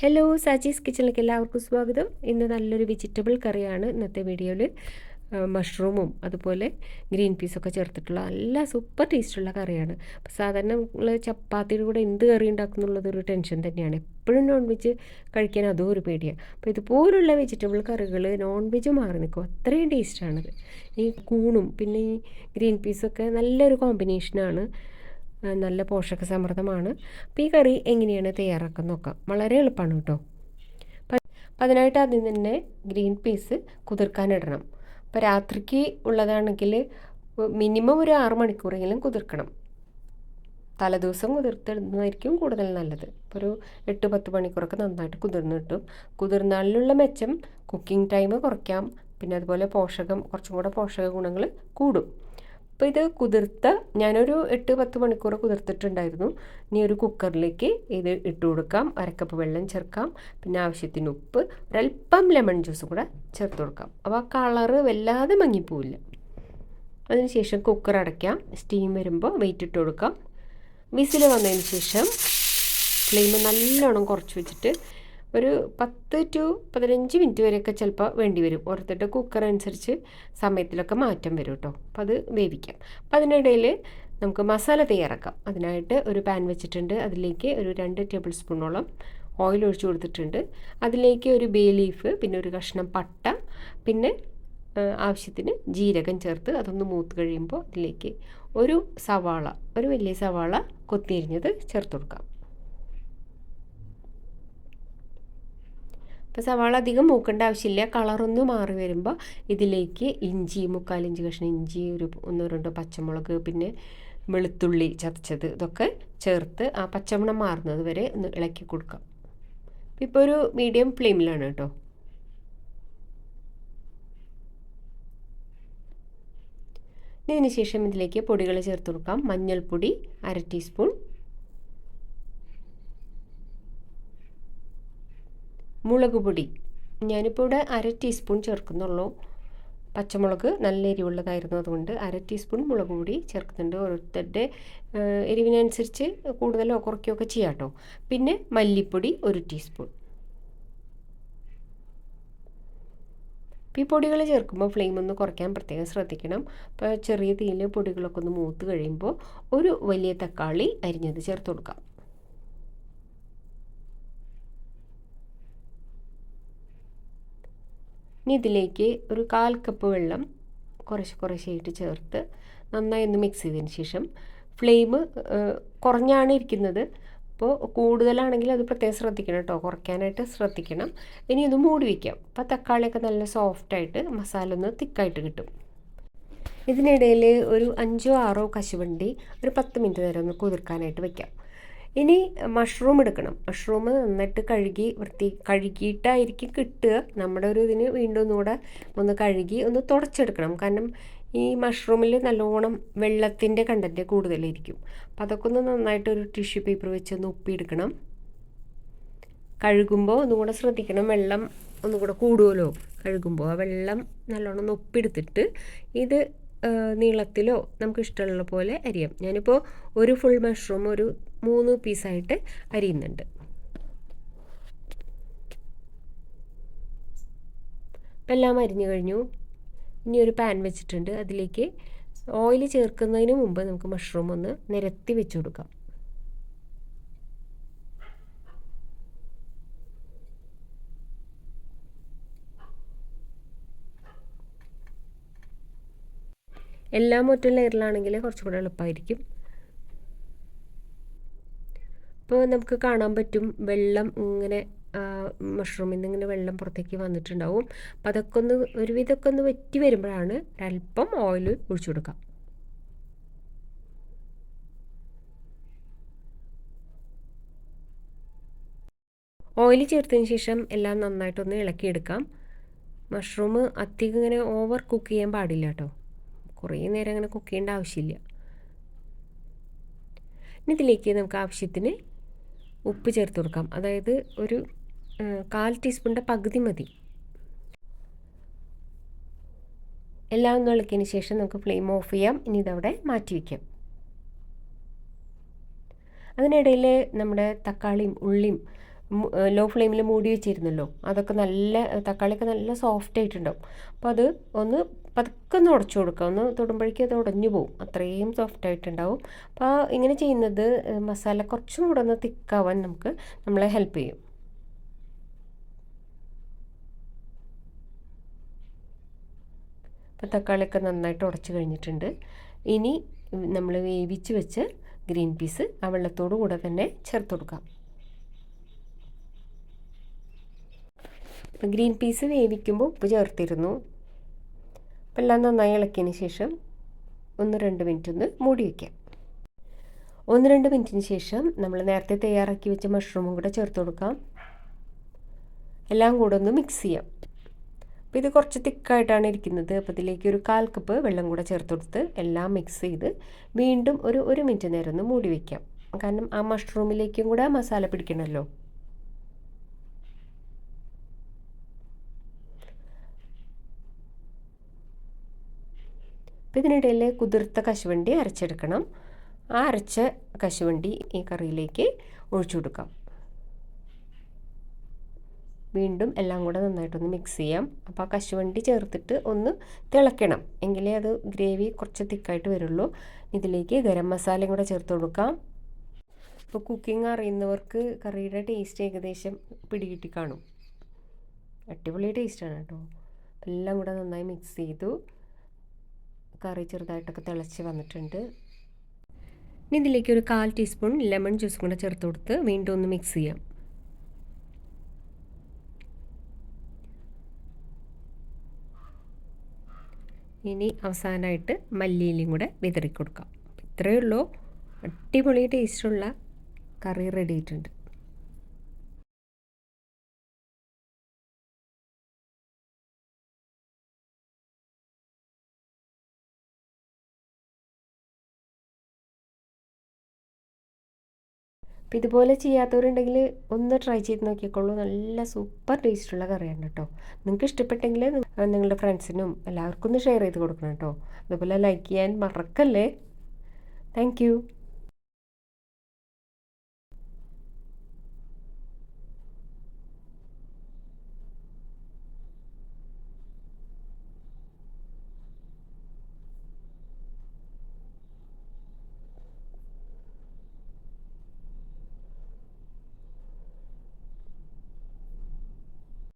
Hello സാച്ചീസ് കിച്ചണിലേക്ക് എല്ലാവർക്കും സ്വാഗതം. ഇന്ന് നല്ലൊരു വെജിറ്റബിൾ കറിയാണ് ഇന്നത്തെ വീഡിയോയിൽ. മഷ്റൂമും അതുപോലെ ഗ്രീൻ പീസൊക്കെ ചേർത്തിട്ടുള്ള നല്ല സൂപ്പർ ടേസ്റ്റുള്ള കറിയാണ്. അപ്പോൾ സാധാരണ നമ്മൾ ചപ്പാത്തിയുടെ കൂടെ എന്ത് കറി ഉണ്ടാക്കുന്നുള്ളതൊരു ടെൻഷൻ തന്നെയാണ്. എപ്പോഴും നോൺ വെജ് കഴിക്കാൻ അതും ഒരു പേടിയാണ്. അപ്പോൾ ഇതുപോലുള്ള വെജിറ്റബിൾ കറികൾ നോൺ വെജ് മാറി നിൽക്കും, അത്രയും ടേസ്റ്റാണിത്. ഈ കൂണും പിന്നെ ഈ ഗ്രീൻ പീസൊക്കെ നല്ലൊരു കോമ്പിനേഷനാണ്, നല്ല പോഷക സമൃദ്ധമാണ്. അപ്പോൾ ഈ കറി എങ്ങനെയാണ് തയ്യാറാക്കാൻ നോക്കാം. വളരെ എളുപ്പമാണ് കേട്ടോ. അപ്പം അതിനായിട്ട് ആദ്യം തന്നെ ഗ്രീൻ പീസ് കുതിർക്കാനിടണം. അപ്പോൾ രാത്രിക്ക് ഉള്ളതാണെങ്കിൽ മിനിമം ഒരു 6 മണിക്കൂറെങ്കിലും കുതിർക്കണം. തലേദിവസം കുതിർത്തിടുന്നതായിരിക്കും കൂടുതൽ നല്ലത്. ഇപ്പോൾ ഒരു 8-10 മണിക്കൂറൊക്കെ നന്നായിട്ട് കുതിർന്ന് കിട്ടും. കുതിർന്നാളിലുള്ള മെച്ചം കുക്കിംഗ് ടൈം കുറയ്ക്കാം, പിന്നെ അതുപോലെ കുറച്ചും കൂടെ പോഷക ഗുണങ്ങൾ കൂടും. അപ്പോൾ ഇത് ഞാനൊരു 8-10 മണിക്കൂർ കുതിർത്തിട്ടുണ്ടായിരുന്നു. ഇനി ഒരു കുക്കറിലേക്ക് ഇത് ഇട്ട് കൊടുക്കാം. 1 കപ്പ് വെള്ളം ചേർക്കാം, പിന്നെ ആവശ്യത്തിന് ഉപ്പ്, ഒരല്പം ലെമൺ ജ്യൂസ് കൂടെ ചേർത്ത് കൊടുക്കാം. അപ്പോൾ ആ കളറ് വല്ലാതെ മങ്ങിപ്പോവില്ല. അതിനുശേഷം കുക്കർ അടയ്ക്കാം. സ്റ്റീം വരുമ്പോൾ വെയിറ്റ് ഇട്ട് കൊടുക്കാം. വിസിൽ വന്നതിന് ശേഷം ഫ്ലെയിം നല്ലോണം കുറച്ച് വെച്ചിട്ട് ഒരു 10-15 മിനിറ്റ് വരെയൊക്കെ ചിലപ്പോൾ വേണ്ടി വരും. ഓരോരുത്തരുടെ കുക്കർ അനുസരിച്ച് സമയത്തിലൊക്കെ മാറ്റം വരും കേട്ടോ. അപ്പോൾ അത് വേവിക്കാം. അപ്പോൾ അതിനിടയിൽ നമുക്ക് മസാല തയ്യാറാക്കാം. അതിനായിട്ട് ഒരു പാൻ വെച്ചിട്ടുണ്ട്. അതിലേക്ക് ഒരു 2 ടേബിൾ സ്പൂണോളം ഓയിൽ ഒഴിച്ചു കൊടുത്തിട്ടുണ്ട്. അതിലേക്ക് ഒരു ബേ ലീഫ്, പിന്നെ ഒരു കഷ്ണം പട്ട, പിന്നെ ആവശ്യത്തിന് ജീരകം ചേർത്ത് അതൊന്ന് മൂത്ത് കഴിയുമ്പോൾ അതിലേക്ക് ഒരു വലിയ സവാള കൊത്തിയരിഞ്ഞത് ചേർത്ത് കൊടുക്കാം. അപ്പോൾ സവാള അധികം മൂക്കേണ്ട ആവശ്യമില്ല. കളറൊന്ന് മാറി വരുമ്പോൾ ഇതിലേക്ക് ഇഞ്ചി, 3/4 ഇഞ്ച് കഷ്ണം ഇഞ്ചി, ഒരു 1-2 പച്ചമുളക്, പിന്നെ വെളുത്തുള്ളി ചതച്ചത്, ഇതൊക്കെ ചേർത്ത് ആ പച്ചമണം മാറുന്നത് വരെ ഒന്ന് ഇളക്കി കൊടുക്കാം. ഇപ്പോൾ ഒരു മീഡിയം ഫ്ലെയിമിലാണ് കേട്ടോ. ഇതിന് ശേഷം ഇതിലേക്ക് പൊടികൾ ചേർത്ത് കൊടുക്കാം. മഞ്ഞൾപ്പൊടി 1/2 ടീസ്പൂൺ, മുളക് പൊടി ഞാനിപ്പോൾ ഇവിടെ 1/2 ടീസ്പൂൺ ചേർക്കുന്നുള്ളൂ. പച്ചമുളക് നല്ല എരിവുള്ളതായിരുന്നു, അതുകൊണ്ട് 1/2 ടീസ്പൂൺ മുളക് പൊടി ചേർക്കുന്നുണ്ട്. ഓരോരുത്തരുടെ എരിവിനനുസരിച്ച് കൂടുതലോ കുറയ്ക്കുകയോ ഒക്കെ ചെയ്യാം കേട്ടോ. പിന്നെ മല്ലിപ്പൊടി 1 ടീസ്പൂൺ. ഈ പൊടികൾ ചേർക്കുമ്പോൾ ഫ്ലെയിം ഒന്ന് കുറയ്ക്കാൻ പ്രത്യേകം ശ്രദ്ധിക്കണം. അപ്പോൾ ചെറിയ തീയിൽ പൊടികളൊക്കെ ഒന്ന് മൂത്ത് കഴിയുമ്പോൾ ഒരു വലിയ തക്കാളി അരിഞ്ഞത് ചേർത്ത് കൊടുക്കാം. ഇനി ഇതിലേക്ക് ഒരു 1/4 കപ്പ് വെള്ളം കുറേശ്ശെയായിട്ട് ചേർത്ത് നന്നായി ഒന്ന് മിക്സ് ചെയ്തതിന് ശേഷം ഫ്ലെയിം കുറഞ്ഞാണ് ഇരിക്കുന്നത്. അപ്പോൾ കൂടുതലാണെങ്കിൽ അത് പ്രത്യേകം ശ്രദ്ധിക്കണം കേട്ടോ, കുറയ്ക്കാനായിട്ട് ശ്രദ്ധിക്കണം. ഇനി ഒന്ന് മൂടി വയ്ക്കാം. അപ്പോൾ തക്കാളിയൊക്കെ നല്ല സോഫ്റ്റായിട്ട് മസാല ഒന്ന് തിക്കായിട്ട് കിട്ടും. ഇതിനിടയിൽ ഒരു 5-6 കശുവണ്ടി ഒരു 10 മിനിറ്റ് നേരം ഒന്ന് കുതിർക്കാനായിട്ട് വയ്ക്കാം. ഇനി മഷ്റൂം എടുക്കണം. മഷ്റൂം നന്നായിട്ട് കഴുകിയിട്ടായിരിക്കും കിട്ടുക. നമ്മുടെ ഒരു ഇതിന് വീണ്ടും ഒന്നുകൂടെ ഒന്ന് കഴുകി ഒന്ന് തുടച്ചെടുക്കണം. കാരണം ഈ മഷ്റൂമിൽ നല്ലോണം വെള്ളത്തിൻ്റെ കണ്ടൻറ്റ് കൂടുതലായിരിക്കും. അപ്പോൾ അതൊക്കെ ഒന്ന് നന്നായിട്ട് ഒരു ടിഷ്യൂ പേപ്പർ വെച്ച് ഒന്ന് ഉപ്പിയെടുക്കണം. കഴുകുമ്പോൾ ഒന്നുകൂടെ ശ്രദ്ധിക്കണം, വെള്ളം ഒന്നുകൂടെ കൂടുമല്ലോ കഴുകുമ്പോൾ. ആ വെള്ളം നല്ലോണം ഒന്ന് ഉപ്പിയെടുത്തിട്ട് ഇത് നീളത്തിലോ നമുക്ക് ഇഷ്ടമുള്ള പോലെ അരിയാം. ഞാനിപ്പോൾ ഒരു ഫുൾ മഷ്റൂം ഒരു 3 പീസായിട്ട് അരിയുന്നുണ്ട്. അപ്പം എല്ലാം അരിഞ്ഞു കഴിഞ്ഞു. ഇനി ഒരു പാൻ വെച്ചിട്ടുണ്ട്. അതിലേക്ക് ഓയിൽ ചേർക്കുന്നതിന് മുമ്പ് നമുക്ക് മഷ്റൂം ഒന്ന് നിരത്തി വെച്ച് കൊടുക്കാം. എല്ലാം ഒറ്റ ലെയറിലാണെങ്കിൽ കുറച്ചും കൂടെ എളുപ്പമായിരിക്കും. ഇപ്പോൾ നമുക്ക് കാണാൻ പറ്റും വെള്ളം ഇങ്ങനെ മഷ്റൂമിൽ നിന്ന് ഇങ്ങനെ വെള്ളം പുറത്തേക്ക് വന്നിട്ടുണ്ടാവും. അപ്പോൾ അതൊക്കെ ഒരുവിധമൊക്കെ ഒന്ന് വറ്റി വരുമ്പോഴാണ് ഒരല്പം ഓയിൽ ഒഴിച്ചു കൊടുക്കാം. ഓയിൽ ചേർത്തതിന് ശേഷം എല്ലാം നന്നായിട്ടൊന്ന് ഇളക്കിയെടുക്കാം. മഷ്റൂം അധികം ഇങ്ങനെ ഓവർ കുക്ക് ചെയ്യാൻ പാടില്ല കേട്ടോ. കുറേ നേരം അങ്ങനെ കുക്ക് ചെയ്യേണ്ട ആവശ്യമില്ല. ഇനി ഇതിലേക്ക് നമുക്ക് ആവശ്യത്തിന് ഉപ്പ് ചേർത്ത് കൊടുക്കാം. അതായത് ഒരു 1/4 ടീസ്പൂണിൻ്റെ പകുതി മതി. എല്ലാം ഒന്ന് ഇളക്കിയതിന് ശേഷം നമുക്ക് ഫ്ലെയിം ഓഫ് ചെയ്യാം. ഇനി ഇതവിടെ മാറ്റി വയ്ക്കാം. അതിനിടയിൽ നമ്മുടെ തക്കാളിയും ഉള്ളിയും ലോ ഫ്ലെയിമിൽ മൂടി വെച്ചിരുന്നല്ലോ, അതൊക്കെ നല്ല തക്കാളിയൊക്കെ നല്ല സോഫ്റ്റ് ആയിട്ടുണ്ടാവും. അപ്പോൾ അത് ഒന്ന് പതുക്കെ ഒന്ന് ഉടച്ചു കൊടുക്കുക. ഒന്ന് തൊടുമ്പോഴേക്കും അത് ഉടഞ്ഞു പോകും, അത്രയും സോഫ്റ്റ് ആയിട്ടുണ്ടാവും. അപ്പോൾ ഇങ്ങനെ ചെയ്യുന്നത് മസാല കുറച്ചും കൂടെ ഒന്ന് തിക്കാവാൻ നമ്മളെ ഹെൽപ്പ് ചെയ്യും. അപ്പോൾ തക്കാളിയൊക്കെ നന്നായിട്ട് ഉടച്ച് കഴിഞ്ഞിട്ടുണ്ട്. ഇനി നമ്മൾ വേവിച്ച് വെച്ച് ഗ്രീൻ പീസ് ആ വെള്ളത്തോടു കൂടെ തന്നെ ചേർത്ത് കൊടുക്കാം. ഗ്രീൻ പീസ് വേവിക്കുമ്പോൾ ഉപ്പ് ചേർത്തിരുന്നു. അപ്പോൾ എല്ലാം നന്നായി ഇളക്കിയതിന് ശേഷം 1-2 മിനിറ്റ് ഒന്ന് മൂടി വയ്ക്കാം. 1-2 മിനിറ്റിന് ശേഷം നമ്മൾ നേരത്തെ തയ്യാറാക്കി വെച്ച മഷ്റൂമും കൂടെ ചേർത്ത് കൊടുക്കാം. എല്ലാം കൂടെ ഒന്ന് മിക്സ് ചെയ്യാം. അപ്പോൾ ഇത് കുറച്ച് തിക്കായിട്ടാണ് ഇരിക്കുന്നത്. അപ്പോൾ ഇതിലേക്ക് ഒരു 1/4 കപ്പ് വെള്ളം കൂടെ ചേർത്ത് കൊടുത്ത് എല്ലാം മിക്സ് ചെയ്ത് വീണ്ടും ഒരു 1 മിനിറ്റ് നേരം ഒന്ന് മൂടി വയ്ക്കാം. കാരണം ആ മഷ്റൂമിലേക്കും കൂടെ മസാല പിടിക്കണമല്ലോ. അപ്പോൾ ഇതിനിടയിൽ കുതിർത്ത കശുവണ്ടി അരച്ചെടുക്കണം. ആ അരച്ച കശുവണ്ടി ഈ കറിയിലേക്ക് ഒഴിച്ചു കൊടുക്കാം. വീണ്ടും എല്ലാം കൂടെ നന്നായിട്ടൊന്ന് മിക്സ് ചെയ്യാം. അപ്പോൾ ആ കശുവണ്ടി ചേർത്തിട്ട് ഒന്ന് തിളയ്ക്കണം, എങ്കിലേ അത് ഗ്രേവി കുറച്ച് തിക്കായിട്ട് വരുള്ളൂ. ഇതിലേക്ക് ഗരം മസാലയും കൂടെ ചേർത്ത് കൊടുക്കാം. ഇപ്പോൾ കുക്കിംഗ് അറിയുന്നവർക്ക് കറിയുടെ ടേസ്റ്റ് ഏകദേശം പിടികിട്ടി കാണും. അടിപൊളി ടേസ്റ്റാണ് കേട്ടോ. എല്ലാം കൂടെ നന്നായി മിക്സ് ചെയ്തു. കറി ചെറുതായിട്ടൊക്കെ തിളച്ച് വന്നിട്ടുണ്ട്. ഇനി ഇതിലേക്ക് ഒരു 1/4 ടീസ്പൂൺ ലെമൺ ജ്യൂസും കൂടെ ചേർത്ത് കൊടുത്ത് വീണ്ടും ഒന്ന് മിക്സ് ചെയ്യാം. ഇനി അവസാനമായിട്ട് മല്ലിയിലയും കൂടെ വിതറി കൊടുക്കാം. ഇത്രയേ ഉള്ളൂ. അടിപൊളി ടേസ്റ്റുള്ള കറി റെഡി ആയിട്ടുണ്ട്. അപ്പോൾ ഇതുപോലെ ചെയ്യാത്തവരുണ്ടെങ്കിൽ ഒന്ന് ട്രൈ ചെയ്ത് നോക്കിക്കോളൂ. നല്ല സൂപ്പർ ടേസ്റ്റുള്ള കറിയാണ് കേട്ടോ. നിങ്ങൾക്ക് ഇഷ്ടപ്പെട്ടെങ്കിൽ നിങ്ങളുടെ ഫ്രണ്ട്സിനും എല്ലാവർക്കും ഒന്ന് ഷെയർ ചെയ്ത് കൊടുക്കണം കേട്ടോ. അതുപോലെ ലൈക്ക് ചെയ്യാൻ മറക്കല്ലേ. താങ്ക്